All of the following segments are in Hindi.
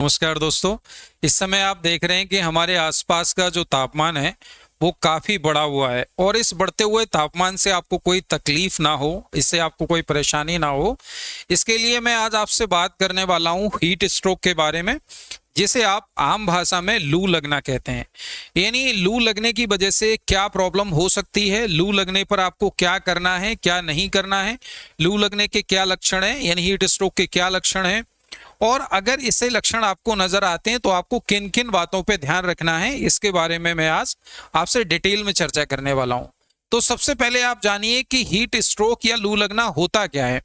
नमस्कार दोस्तों। इस समय आप देख रहे हैं कि हमारे आसपास का जो तापमान है वो काफ़ी बढ़ा हुआ है और इस बढ़ते हुए तापमान से आपको कोई तकलीफ ना हो, इससे आपको कोई परेशानी ना हो, इसके लिए मैं आज आपसे बात करने वाला हूँ हीट स्ट्रोक के बारे में, जिसे आप आम भाषा में लू लगना कहते हैं। यानी लू लगने की वजह से क्या प्रॉब्लम हो सकती है, लू लगने पर आपको क्या करना है, क्या नहीं करना है, लू लगने के क्या लक्षण हैं, यानी हीट स्ट्रोक के क्या लक्षण हैं, और अगर इससे लक्षण आपको नजर आते हैं तो आपको किन किन बातों पे ध्यान रखना है, इसके बारे में मैं आज आपसे डिटेल में चर्चा करने वाला हूं। तो सबसे पहले आप जानिए कि हीट स्ट्रोक या लू लगना होता क्या है।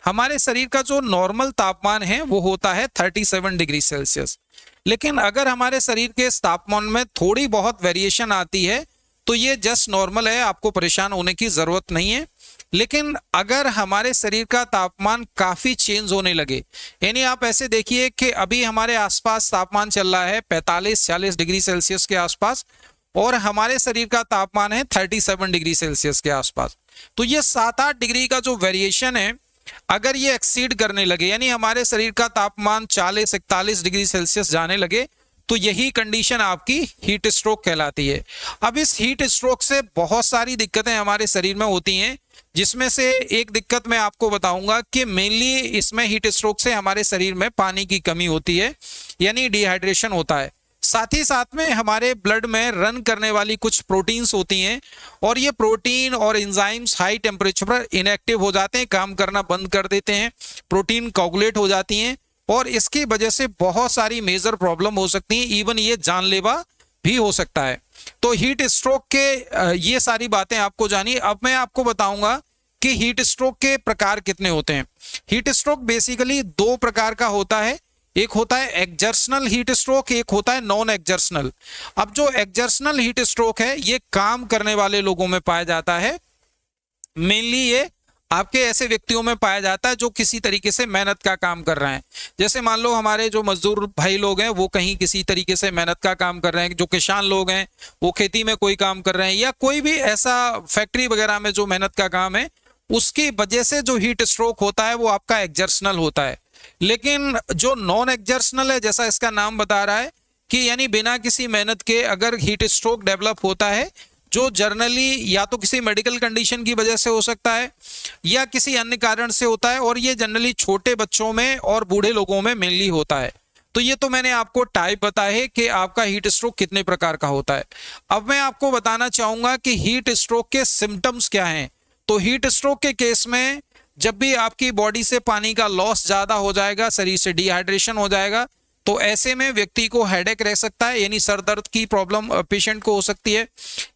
हमारे शरीर का जो नॉर्मल तापमान है वो होता है 37 डिग्री सेल्सियस, लेकिन अगर हमारे शरीर के इस तापमान में थोड़ी बहुत वेरिएशन आती है तो ये जस्ट नॉर्मल है, आपको परेशान होने की जरूरत नहीं है। लेकिन अगर हमारे शरीर का तापमान काफी चेंज होने लगे, यानी आप ऐसे देखिए कि अभी हमारे आसपास तापमान चल रहा है 45-46 डिग्री सेल्सियस के आसपास और हमारे शरीर का तापमान है 37 डिग्री सेल्सियस के आसपास, तो ये 7-8 डिग्री का जो वेरिएशन है अगर ये एक्सीड करने लगे, यानी हमारे शरीर का तापमान 40-41 डिग्री सेल्सियस जाने लगे, तो यही कंडीशन आपकी हीट स्ट्रोक कहलाती है। अब इस हीट स्ट्रोक से बहुत सारी दिक्कतें हमारे शरीर में होती हैं, जिसमें से एक दिक्कत मैं आपको बताऊंगा कि मेनली इसमें हीट स्ट्रोक से हमारे शरीर में पानी की कमी होती है, यानी डिहाइड्रेशन होता है। साथ ही साथ में हमारे ब्लड में रन करने वाली कुछ प्रोटीन्स होती हैं और ये प्रोटीन और एंजाइम्स हाई टेम्परेचर पर इनएक्टिव हो जाते हैं, काम करना बंद कर देते हैं, प्रोटीन कोगुलेट हो जाती हैं और इसकी वजह से बहुत सारी मेजर प्रॉब्लम हो सकती हैं, इवन ये जानलेवा भी हो सकता है। तो हीट स्ट्रोक के ये सारी बातें आपको जानिए। अब मैं आपको बताऊंगा कि हीट स्ट्रोक के प्रकार कितने होते हैं। हीट स्ट्रोक बेसिकली दो प्रकार का होता है, एक होता है एक्जर्शनल हीट स्ट्रोक, एक होता है नॉन एक्जर्शनल। अब जो एक्जर्शनल हीट स्ट्रोक है ये काम करने वाले लोगों में पाया जाता है, मेनली ये आपके ऐसे व्यक्तियों में पाया जाता है जो किसी तरीके से मेहनत का काम कर रहे हैं। जैसे मान लो हमारे जो मजदूर भाई लोग हैं वो कहीं किसी तरीके से मेहनत का काम कर रहे हैं, जो किसान लोग हैं वो खेती में कोई काम कर रहे हैं, या कोई भी ऐसा फैक्ट्री वगैरह में जो मेहनत का काम है, उसकी वजह से जो हीट स्ट्रोक होता है वो आपका एक्जर्शनल होता है। लेकिन जो नॉन एक्जर्शनल है, जैसा इसका नाम बता रहा है कि यानी बिना किसी मेहनत के अगर हीट स्ट्रोक डेवलप होता है, जो जनरली या तो किसी मेडिकल कंडीशन की वजह से हो सकता है या किसी अन्य कारण से होता है, और ये जनरली छोटे बच्चों में और बूढ़े लोगों में मेनली होता है। तो ये तो मैंने आपको टाइप बताया है कि आपका हीट स्ट्रोक कितने प्रकार का होता है। अब मैं आपको बताना चाहूंगा कि हीट स्ट्रोक के सिम्टम्स क्या हैं। तो हीट स्ट्रोक के केस में जब भी आपकी बॉडी से पानी का लॉस ज्यादा हो जाएगा, शरीर से डिहाइड्रेशन हो जाएगा, तो ऐसे में व्यक्ति को हेडेक रह सकता है, यानी सर दर्द की प्रॉब्लम पेशेंट को हो सकती है,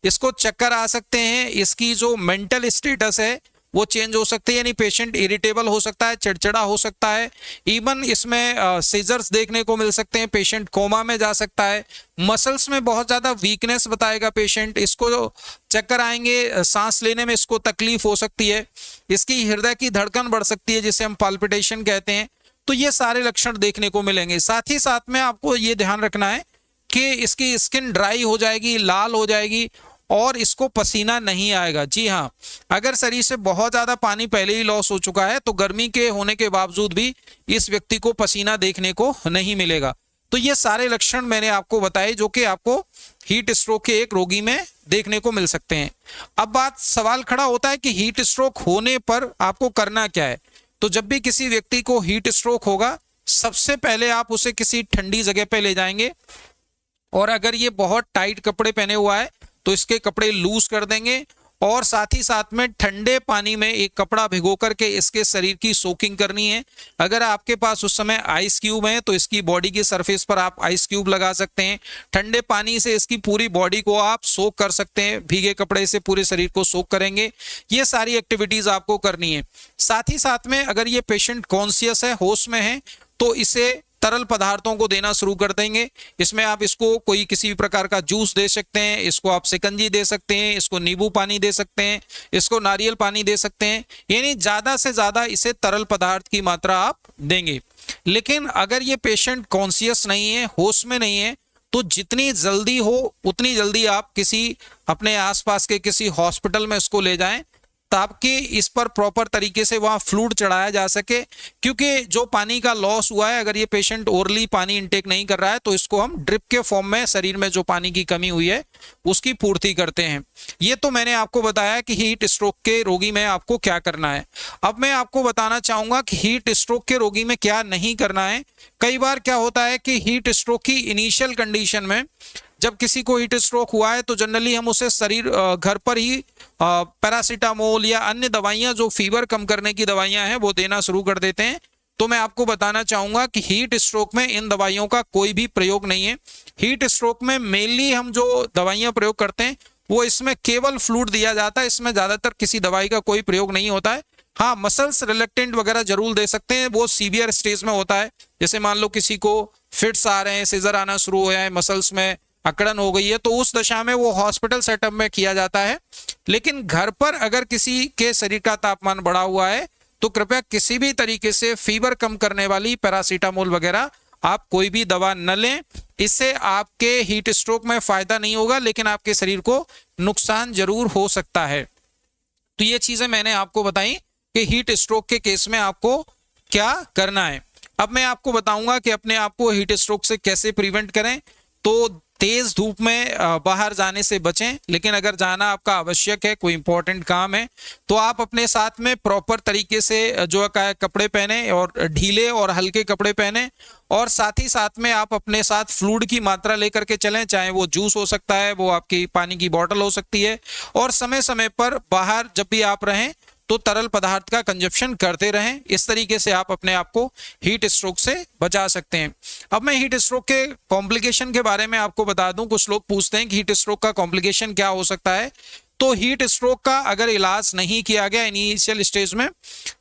इसको चक्कर आ सकते हैं, इसकी जो मेंटल स्टेटस है वो चेंज हो सकती है, यानी पेशेंट इरिटेबल हो सकता है, चिड़चिड़ा हो सकता है, इवन इसमें सीजर्स देखने को मिल सकते हैं, पेशेंट कोमा में जा सकता है, मसल्स में बहुत ज़्यादा वीकनेस बताएगा पेशेंट, इसको चक्कर आएंगे, सांस लेने में इसको तकलीफ हो सकती है, इसकी हृदय की धड़कन बढ़ सकती है जिसे हम पाल्पिटेशन कहते हैं। तो ये सारे लक्षण देखने को मिलेंगे। साथ ही साथ में आपको ये ध्यान रखना है कि इसकी स्किन ड्राई हो जाएगी, लाल हो जाएगी और इसको पसीना नहीं आएगा। जी हाँ, अगर शरीर से बहुत ज़्यादा पानी पहले ही लॉस हो चुका है तो गर्मी के होने के बावजूद भी इस व्यक्ति को पसीना देखने को नहीं मिलेगा। तो ये सारे लक्षण मैंने आपको बताए जो कि आपको हीट स्ट्रोक के एक रोगी में देखने को मिल सकते हैं। अब सवाल खड़ा होता है कि हीट स्ट्रोक होने पर आपको करना क्या है। तो जब भी किसी व्यक्ति को हीट स्ट्रोक होगा, सबसे पहले आप उसे किसी ठंडी जगह पे ले जाएंगे और अगर ये बहुत टाइट कपड़े पहने हुआ है तो इसके कपड़े लूज कर देंगे और साथ ही साथ में ठंडे पानी में एक कपड़ा भिगो करके इसके शरीर की सोकिंग करनी है। अगर आपके पास उस समय आइस क्यूब है तो इसकी बॉडी के सरफेस पर आप आइस क्यूब लगा सकते हैं। ठंडे पानी से इसकी पूरी बॉडी को आप सोक कर सकते हैं, भीगे कपड़े से पूरे शरीर को सोक करेंगे। ये सारी एक्टिविटीज आपको करनी है। साथ ही साथ में अगर ये पेशेंट कॉन्शियस है, होश में है, तो इसे तरल पदार्थों को देना शुरू कर देंगे। इसमें आप इसको कोई किसी भी प्रकार का जूस दे सकते हैं, इसको आप शिकंजी दे सकते हैं, इसको नींबू पानी दे सकते हैं, इसको नारियल पानी दे सकते हैं, यानी ज़्यादा से ज़्यादा इसे तरल पदार्थ की मात्रा आप देंगे। लेकिन अगर ये पेशेंट कॉन्शियस नहीं है, होश में नहीं है, तो जितनी जल्दी हो उतनी जल्दी आप किसी अपने आसपास के किसी हॉस्पिटल में इसको ले जाएं ताकि इस पर प्रॉपर तरीके से वहाँ फ्लूइड चढ़ाया जा सके, क्योंकि जो पानी का लॉस हुआ है, अगर ये पेशेंट ओरली पानी इंटेक नहीं कर रहा है तो इसको हम ड्रिप के फॉर्म में शरीर में जो पानी की कमी हुई है उसकी पूर्ति करते हैं। ये तो मैंने आपको बताया कि हीट स्ट्रोक के रोगी में आपको क्या करना है। अब मैं आपको बताना चाहूंगा कि हीट स्ट्रोक के रोगी में क्या नहीं करना है। कई बार क्या होता है कि हीट स्ट्रोक की इनिशियल कंडीशन में जब किसी को हीट स्ट्रोक हुआ है तो जनरली हम उसे घर पर ही पैरासीटामोल या अन्य दवाइयां जो फीवर कम करने की दवाइयां हैं वो देना शुरू कर देते हैं। तो मैं आपको बताना चाहूंगा कि हीट स्ट्रोक में इन दवाइयों का कोई भी प्रयोग नहीं है। हीट स्ट्रोक में मेनली हम जो दवाइयां प्रयोग करते हैं वो इसमें केवल फ्लूइड दिया जाता है, इसमें ज्यादातर किसी दवाई का कोई प्रयोग नहीं होता है। हाँ, मसल्स रिलैक्टेंट वगैरह जरूर दे सकते हैं, वो सीवियर स्टेज में होता है। जैसे मान लो किसी को फिट्स आ रहे हैं, सीजर आना शुरू हो है, मसल्स में अकड़न हो गई है, तो उस दशा में वो हॉस्पिटल सेटअप में किया जाता है। लेकिन घर पर अगर किसी के शरीर का तापमान बढ़ा हुआ है तो कृपया किसी भी तरीके से फीवर कम करने वाली पैरासीटामोल वगैरह आप कोई भी दवा न लें। इससे आपके हीट स्ट्रोक में फायदा नहीं होगा, लेकिन आपके शरीर को नुकसान जरूर हो सकता है। तो ये चीजें मैंने आपको बताई कि हीट स्ट्रोक के केस में आपको क्या करना है। अब मैं आपको बताऊंगा कि अपने आप को हीट स्ट्रोक से कैसे प्रिवेंट करें। तो तेज धूप में बाहर जाने से बचें, लेकिन अगर जाना आपका आवश्यक है, कोई इंपॉर्टेंट काम है, तो आप अपने साथ में प्रॉपर तरीके से जो है कपड़े पहने और ढीले और हल्के कपड़े पहने, और साथ ही साथ में आप अपने साथ फ्लूइड की मात्रा लेकर के चलें, चाहे वो जूस हो सकता है, वो आपकी पानी की बोतल हो सकती है, और समय समय पर बाहर जब भी आप रहें तो तरल पदार्थ का कंजप्शन करते रहें। इस तरीके से आप अपने आप को हीट स्ट्रोक से बचा सकते हैं। अब मैं हीट स्ट्रोक के कॉम्प्लिकेशन के बारे में आपको बता दूं। कुछ लोग पूछते हैं कि हीट स्ट्रोक का कॉम्प्लिकेशन क्या हो सकता है। तो हीट स्ट्रोक का अगर इलाज नहीं किया गया इनिशियल स्टेज में,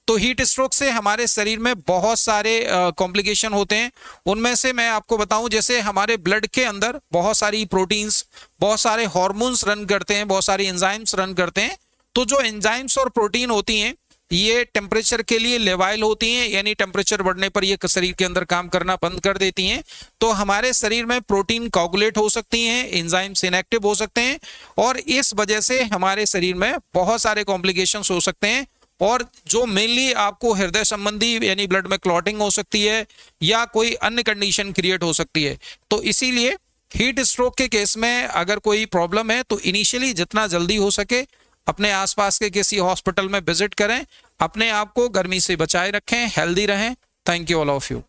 तो हीट स्ट्रोक से हमारे शरीर में बहुत सारे कॉम्प्लिकेशन होते हैं। उनमें से मैं आपको बताऊं, जैसे हमारे ब्लड के अंदर बहुत सारी प्रोटीन्स, बहुत सारे हॉर्मोन्स रन करते हैं, बहुत सारी एंजाइम्स रन करते हैं। तो जो एंजाइम्स और प्रोटीन होती हैं ये टेम्परेचर के लिए लेवाइल होती हैं, यानी टेम्परेचर बढ़ने पर ये शरीर के अंदर काम करना बंद कर देती हैं। तो हमारे शरीर में प्रोटीन कोगुलेट हो सकती हैं, एंजाइम्स इनएक्टिव हो सकते हैं, और इस वजह से हमारे शरीर में बहुत सारे कॉम्प्लिकेशंस हो सकते हैं। और जो मेनली आपको हृदय संबंधी यानी ब्लड में क्लॉटिंग हो सकती है या कोई अन्य कंडीशन क्रिएट हो सकती है। तो इसीलिए हीट स्ट्रोक के केस में अगर कोई प्रॉब्लम है तो इनिशियली जितना जल्दी हो सके अपने आसपास के किसी हॉस्पिटल में विजिट करें, अपने आप को गर्मी से बचाए रखें, हेल्दी रहें। Thank you all of you.